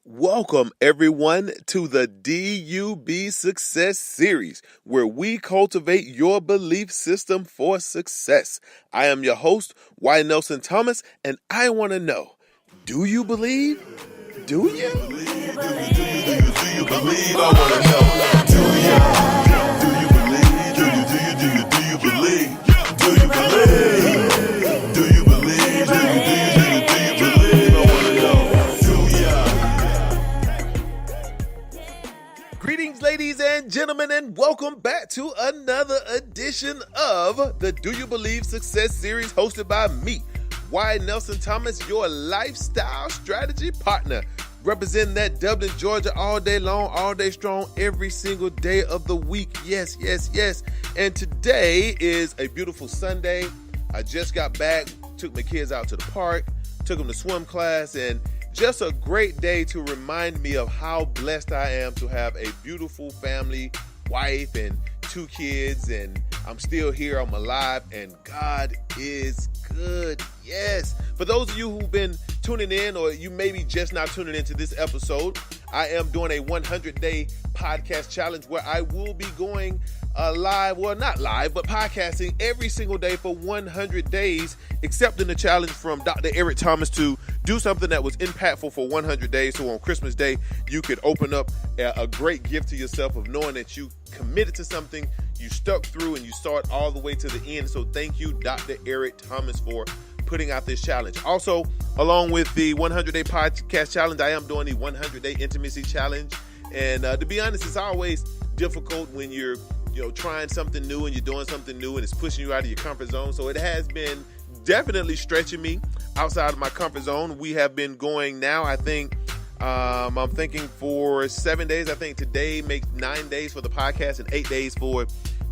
Welcome, everyone, to the DUB Success Series, where we cultivate your belief system for success. I am your host, Y. Nelson Thomas, and I want to know, do you believe? Do you? Do you believe? I want to know. Do you believe? Do you believe? Do you believe? Do you believe? Do you believe? I want to know. Do ya? Greetings, ladies and gentlemen, and welcome back to another edition of the Do You Believe Success Series, hosted by me, Y. Nelson Thomas, your lifestyle strategy partner, representing that Dublin, Georgia, all day long, all day strong, every single day of the week. Yes, yes, yes. And today is a beautiful Sunday. I just got back, took my kids out to the park, took them to swim class, and just a great day to remind me of how blessed I am to have a beautiful family, wife, and 2 kids, and I'm still here, I'm alive, and God is good. Yes. For those of you who've been tuning in, or you maybe just not tuning into this episode, I am doing a 100-day podcast challenge where I will be going live, well, not live, but podcasting every single day for 100 days, accepting the challenge from Dr. Eric Thomas to do something that was impactful for 100 days. So on Christmas Day, you could open up a great gift to yourself of knowing that you committed to something, you stuck through, and you start all the way to the end. So thank you, Dr. Eric Thomas, for putting out this challenge. Also, along with the 100-day podcast challenge, I am doing the 100-day intimacy challenge. And to be honest, it's always difficult when you're trying something new and you're doing something new and it's pushing you out of your comfort zone. So it has been definitely stretching me outside of my comfort zone. We have been going now, I think, I'm thinking for 7 days. I think today makes 9 days for the podcast and 8 days for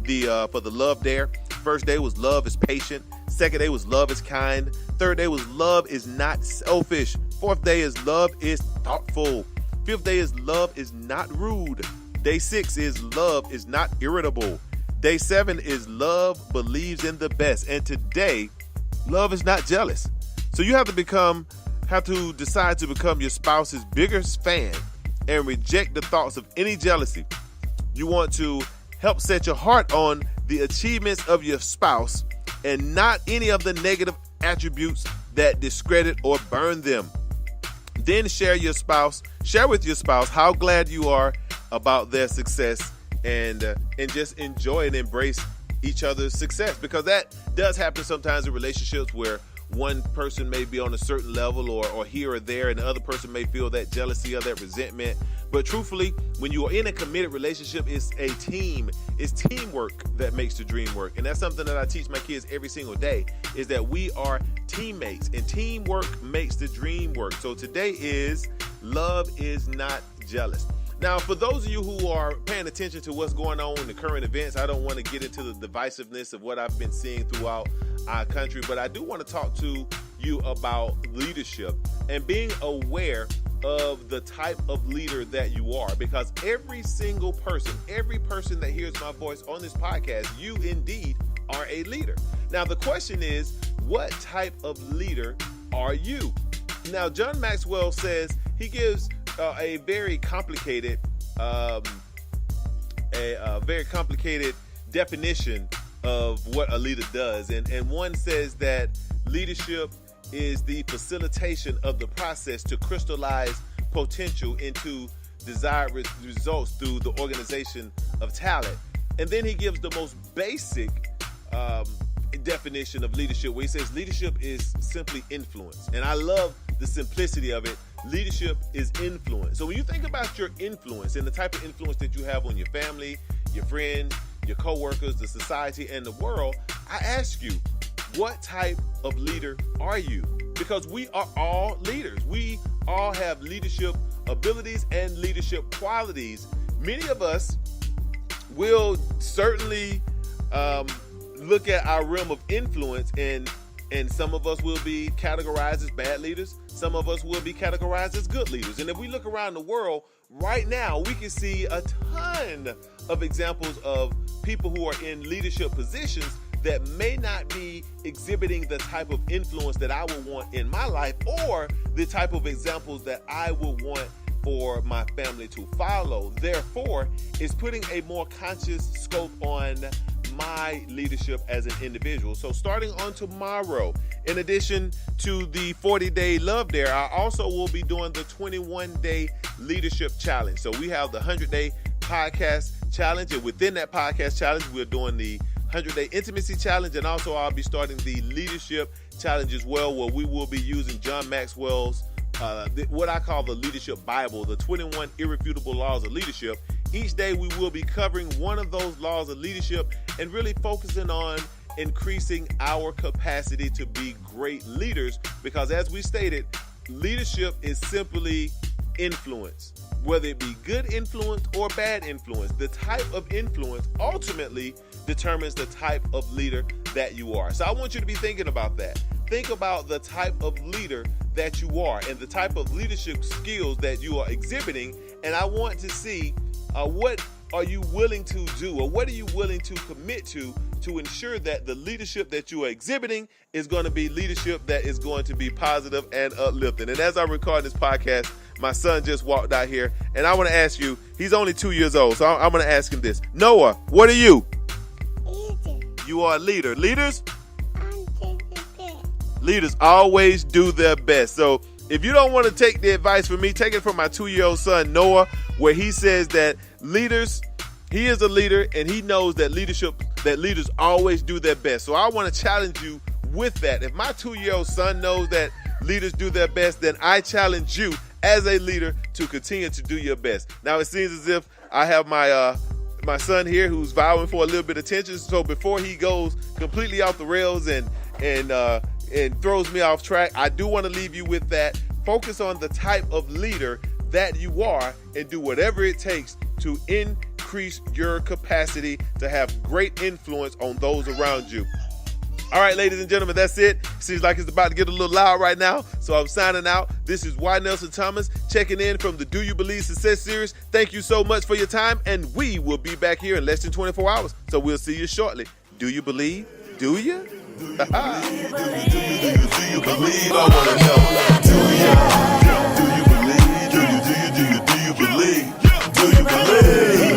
the Love Dare. First day was love is patient. Second day was love is kind. Third day was love is not selfish. Fourth day is love is thoughtful. Fifth day is love is not rude. Day 6 is love is not irritable. Day 7 is love believes in the best. And today, love is not jealous. So you have to decide to become your spouse's biggest fan and reject the thoughts of any jealousy. You want to help set your heart on the achievements of your spouse and not any of the negative attributes that discredit or burn them. Then share with your spouse how glad you are about their success and just enjoy and embrace each other's success, because that does happen sometimes in relationships where one person may be on a certain level or here or there, and the other person may feel that jealousy or that resentment. But truthfully, when you are in a committed relationship, it's a team. It's teamwork that makes the dream work. And that's something that I teach my kids every single day, is that we are teammates, and teamwork makes the dream work. So today is love is not jealous. Now, for those of you who are paying attention to what's going on in the current events, I don't want to get into the divisiveness of what I've been seeing throughout our country, but I do want to talk to you about leadership and being aware of the type of leader that you are, because every single person, every person that hears my voice on this podcast, you indeed are a leader. Now, the question is, what type of leader are you? Now, John Maxwell says, he gives a very complicated definition of what a leader does. And one says that leadership is the facilitation of the process to crystallize potential into desired results through the organization of talent. And then he gives the most basic definition of leadership, where he says leadership is simply influence. And I love the simplicity of it. Leadership is influence. So when you think about your influence and the type of influence that you have on your family, your friends, your coworkers, the society, and the world, I ask you, what type of leader are you? Because we are all leaders. We all have leadership abilities and leadership qualities. Many of us will certainly look at our realm of influence, and some of us will be categorized as bad leaders. Some of us will be categorized as good leaders. And if we look around the world right now, we can see a ton of examples of people who are in leadership positions that may not be exhibiting the type of influence that I would want in my life, or the type of examples that I would want for my family to follow. Therefore, it's putting a more conscious scope on my leadership as an individual. So starting on tomorrow, in addition to the 40-day Love Dare, I also will be doing the 21-day leadership challenge. So we have the 100-day podcast challenge, and within that podcast challenge, we're doing the 100-day intimacy challenge, and also I'll be starting the leadership challenge as well, where we will be using John Maxwell's what I call the leadership Bible, the 21 irrefutable laws of leadership. Each day we will be covering one of those laws of leadership and really focusing on increasing our capacity to be great leaders, because as we stated, leadership is simply influence, whether it be good influence or bad influence. The type of influence ultimately determines the type of leader that you are. So I want you to be thinking about that. Think about the type of leader that you are and the type of leadership skills that you are exhibiting. And I want to see what are you willing to do, or what are you willing to commit to ensure that the leadership that you are exhibiting is going to be leadership that is going to be positive and uplifting. And as I record this podcast, my son just walked out here, and I want to ask you, he's only 2 years old, so I'm going to ask him this. Noah, what are you? Leader. You are a leader. Leaders? Leaders always do their best. So if you don't want to take the advice from me, take it from my 2-year-old son, Noah, where he says that leaders, he is a leader, and he knows that leaders always do their best. So I want to challenge you with that. If my 2-year-old son knows that leaders do their best, then I challenge you as a leader to continue to do your best. Now it seems as if I have my son here who's vowing for a little bit of attention. So before he goes completely off the rails and throws me off track, I do want to leave you with that. Focus on the type of leader that you are and do whatever it takes to increase your capacity to have great influence on those around you. All right, ladies and gentlemen, that's it. Seems like it's about to get a little loud right now, so I'm signing out. This is Y. Nelson Thomas checking in from the Do You Believe Success series. Thank you so much for your time, and we will be back here in less than 24 hours. So we'll see you shortly. Do you believe? Do you? Do you believe? I wanna know. Do you? Do you believe? Do you believe? Do you believe?